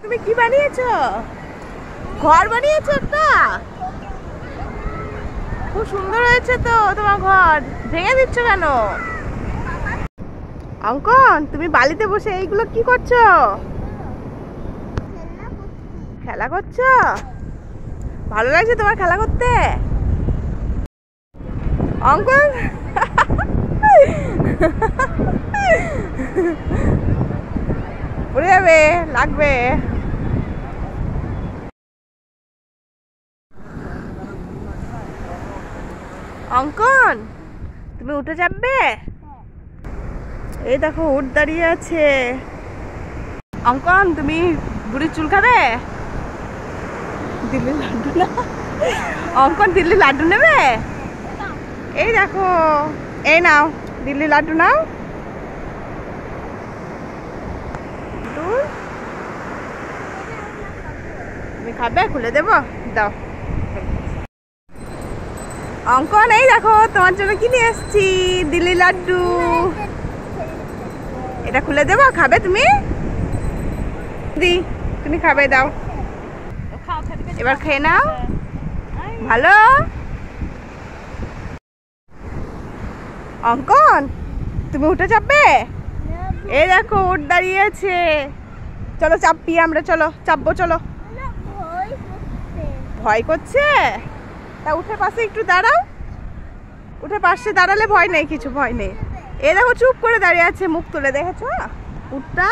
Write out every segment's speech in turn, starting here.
তুমি কি বানিয়েছো? ঘর বানিয়েছো একটা? খুব সুন্দর হয়েছে তো তোমার ঘর, ভেঙে দিচ্ছ কেন? অঙ্কন, তুমি বালিতে বসে এইগুলো কি করছো? খেলা করছো? ভালো লাগছে তোমার খেলা করতে? অঙ্কন পড়ে যাবে, লাগবে। অঙ্কন, তুমি উঠে যাবে? এই দেখো উঠ দাঁড়িয়ে আছে। অঙ্কন, তুমি বুড়ির চুল খাবে? দিল্লি লাড্ডু না? অঙ্কন, দিল্লি লাড্ডু নেবে? এই দেখো, এই নাও দিল্লি লাড্ডু নাও। তুমি খাবে? খুলে দেবো, দাও। অঙ্কন, এই দেখো তোমার জন্য কি নিয়ে এসেছি, দিল্লি লাড্ডু। এটা খুলে দেবো, খাবে তুমি? দি, তুমি খাবে, দাও। এবার খেয়ে নাও, ভালো। অঙ্কন, তুমি উঠে চাপবে? এই দেখো উঠ দাঁড়িয়ে আছে। চলো চাপবি আমরা, চলো চাপবো, চলো। ভয় করছে? তা উঠে পাশে একটু দাঁড়াও। উঠে পাশে দাঁড়ালে ভয় নেই, কিছু ভয় নেই। এ দেখো চুপ করে দাঁড়িয়ে আছে, মুখ তুলে, দেখেছো উঠটা?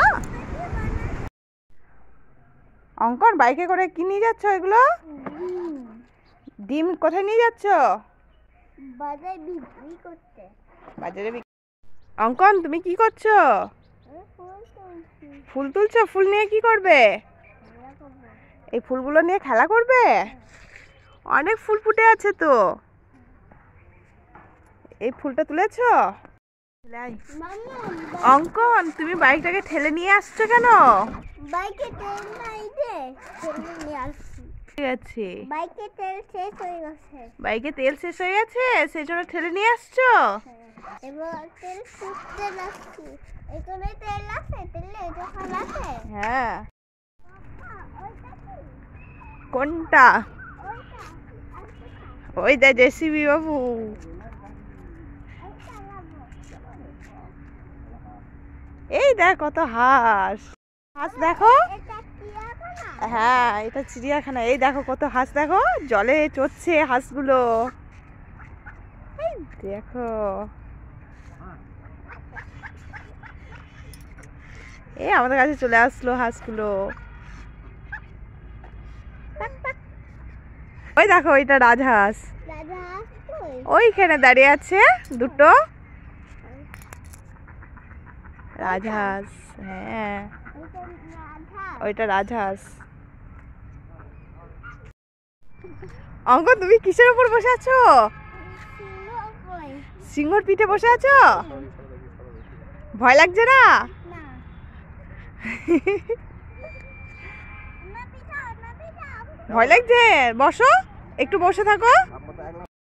অঙ্কন, বাইকে করে কি নিয়ে যাচ্ছ এগুলো? ডিম কোথায় নিয়ে যাচ্ছ? বাজারে বিক্রি করতে। বাজারে। অঙ্কন, তুমি কি করছো? ফুল তুলছো? ফুল নিয়ে কি করবে? এই ফুলগুলো নিয়ে খেলা করবে? অনেক ফুল ফুটে আছে তো। এই ফুলটা তুলেছো? অঙ্কন, তুমি বাইকটাকে ঠেলে নিয়ে আসছো কেন? বাইকে তেল নাই যে, ঠেলে নিয়ে আসছি। ঠিক আছে, বাইকে তেল শেষ হয়ে গেছে। বাইকে তেল শেষ হয়ে গেছে, সেই জন্য ঠেলে নিয়ে আসছো? এবার তেল ফুটতে যাচ্ছি। এখানে তেল আছে, তেলে যখন আছে। হ্যাঁ। কোনটা? ওই দে জেসিবি বাবু। এই দেখ কত হাঁস। হাঁস দেখো। হ্যাঁ, এটা চিড়িয়াখানা। এই দেখো কত হাঁস, দেখো জলে চড়ছে হাঁসগুলো। এই দেখো, এই আমাদের কাছে চলে আসলো হাঁসগুলো। ওই দেখো, ওইটা রাজহাঁস। ওইখানে দাঁড়িয়ে আছে দুটো রাজহাঁস। হ্যাঁ, ওইটা রাজহাঁস। অঙ্কন, তুমি কিসের উপর বসে আছো? সিংহর পিঠে বসে আছো? ভয় লাগছে না? ভয় লাগছে? বসো, একটু বসে থাকো।